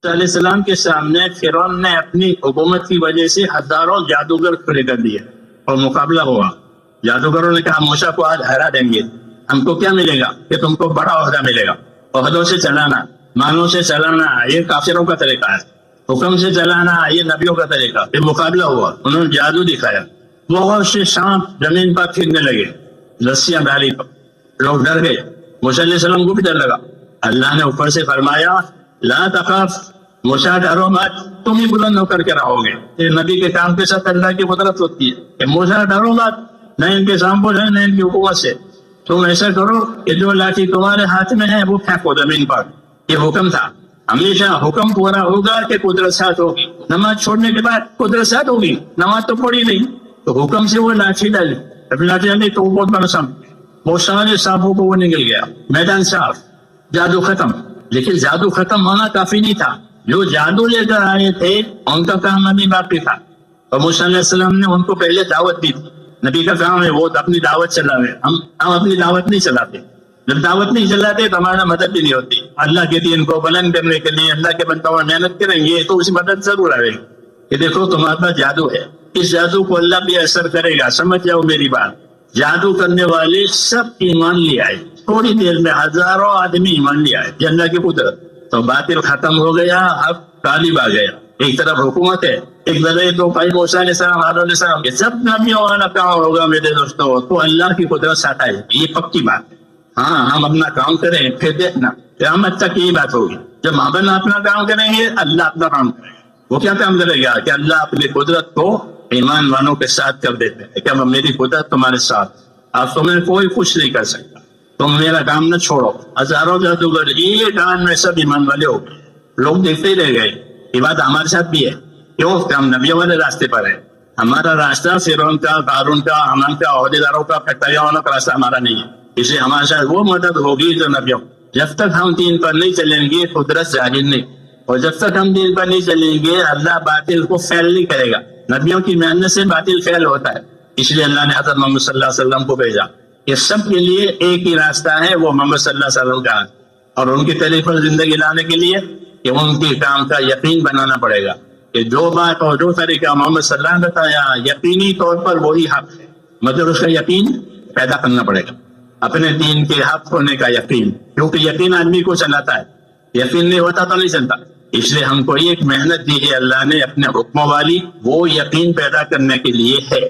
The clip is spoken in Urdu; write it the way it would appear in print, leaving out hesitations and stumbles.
علیہ السلام کے سامنے فرعون نے اپنی حکومت کی وجہ سے ہزاروں جادوگر کھڑے کر دیے اور مقابلہ ہوا. جادوگروں نے کہا موسیٰ کو آج ہرا دیں گے. ہم کو کیا ملے گا کہ تم کو بڑا عہدہ ملے گا. عہدوں سے چلانا، مانوں سے چلانا یہ کافروں کا طریقہ ہے، حکم سے چلانا یہ نبیوں کا طریقہ. یہ مقابلہ ہوا، انہوں نے جادو دکھایا. بہت سے سانپ زمین پر پھرنے لگے، رسیاں ڈالی، لوگ ڈر گئے. موسیٰ علیہ السلام کو بھی ڈر لگا. اللہ نے اوپر سے فرمایا لا تخاف، موسیٰ ڈرو مت، تم ہی بلند ہو کر کے رہو گے. یہ نبی کے کام کے ساتھ اللہ کی قدرت ہوتی ہے کہ موسیٰ ڈرو مت، نہ ان کے سانپوں سے نہ ان کی حکومت سے. تم ایسا کرو کہ جو لاٹھی تمہارے ہاتھ میں ہے وہ پھینکو زمین پر. یہ حکم تھا. ہمیشہ حکم پورا ہوگا کہ قدرت ساتھ ہوگی. نماز چھوڑنے کے بعد قدرت ساتھ ہوگی، نماز تو پڑھی نہیں، تو حکم سے وہ لاٹھی ڈالی. جب لاٹھی ڈالی تو وہ بہت بڑا سانپ، وہ سارے سانپوں کو وہ نکل گیا، میدان صاف، جادو ختم. لیکن جادو ختم ہونا کافی نہیں تھا. جو جادو لے کر آئے تھے ان کا کام ابھی باقی تھا. اور موسیٰ علیہ السلام نے ان کو پہلے دعوت دی تھی. نبی کا کام ہے وہ اپنی دعوت چلاوے. ہم اپنی دعوت نہیں چلاتے. جب دعوت نہیں چلاتے تو ہمارا مدد بھی نہیں ہوتی. اللہ کے دین کو بلند کرنے کے لیے اللہ کے بندوں میں محنت کریں گے تو اس مدد ضرور آئے گی. کہ دیکھو تمہارا جادو ہے، اس جادو کو اللہ بھی اثر کرے گا. سمجھ جاؤ میری بات. جادو کرنے والے سب ایمان لے آئے. تھوڑی دیر میں ہزاروں آدمی ایمان لے آئے. یہ اللہ کی قدرت. تو باطل ختم ہو گیا، اب غالب آ گیا. ایک طرف حکومت ہے، ایک طرف تو بھائی موسیٰ علیہ السلام، ہارون علیہ السلام، یہ سب نبیوں والا کام ہوگا میرے دوستوں. تو اللہ کی قدرت ساتھ آئے، یہ پکی بات ہے. ہاں ہم اپنا کام کریں پھر دیکھنا قیامت تک یہ بات ہوگی. جب ہم اپنا کام کریں گے اللہ اپنا کام کرے گا. وہ کیا کام کرے گا کہ اللہ اپنی قدرت کو ایمان والوں کے ساتھ کر دیتے ہیں کہ اب میری قدرت تمہارے ساتھ، اب تمہیں کوئی کچھ نہیں کر سکتا. تم میرا کام نہ چھوڑو. ہزاروں جادوگر یہ کام میں سب ایمان والے ہو گئے. لوگ دیکھتے ہی رہ گئے. یہ بات ہمارے ساتھ بھی ہے. کیوں کہ ہم نبیوں والے راستے پر ہیں. ہمارا راستہ فرعون کا، قارون کا، حمان کا، عہدیداروں کا، پٹایا والوں کا راستہ ہمارا نہیں ہے. اس لیے ہمارے ساتھ وہ مدد ہوگی جو نبیوں. جب تک ہم دین پر نہیں چلیں گے قدرت ظاہر نہیں، اور جب تک ہم دین پر نہیں چلیں گے اللہ باطل کو فیل نہیں کرے گا. نبیوں کی محنت سے باطل فیل ہوتا ہے. اس لیے اللہ نے حضرت محمد صلی اللہ علیہ وسلم کو بھیجا. یہ سب کے لیے ایک ہی راستہ ہے، وہ محمد صلی اللہ علیہ وسلم کا ہے. اور ان کی طریق پر زندگی لانے کے لیے کہ ان کے کام کا یقین بنانا پڑے گا کہ جو بات اور جو طریقہ محمد صلی اللہ علیہ وسلم نے بتایا یقینی طور پر وہی حق ہے. مگر اس کا یقین پیدا کرنا پڑے گا، اپنے دین کے حق ہونے کا یقین. کیونکہ یقین آدمی کو چلاتا ہے، یقین نہیں ہوتا تو نہیں چلتا. اس لیے ہم کو ایک محنت دی ہے اللہ نے اپنے حکموں والی، وہ یقین پیدا کرنے کے لیے ہے.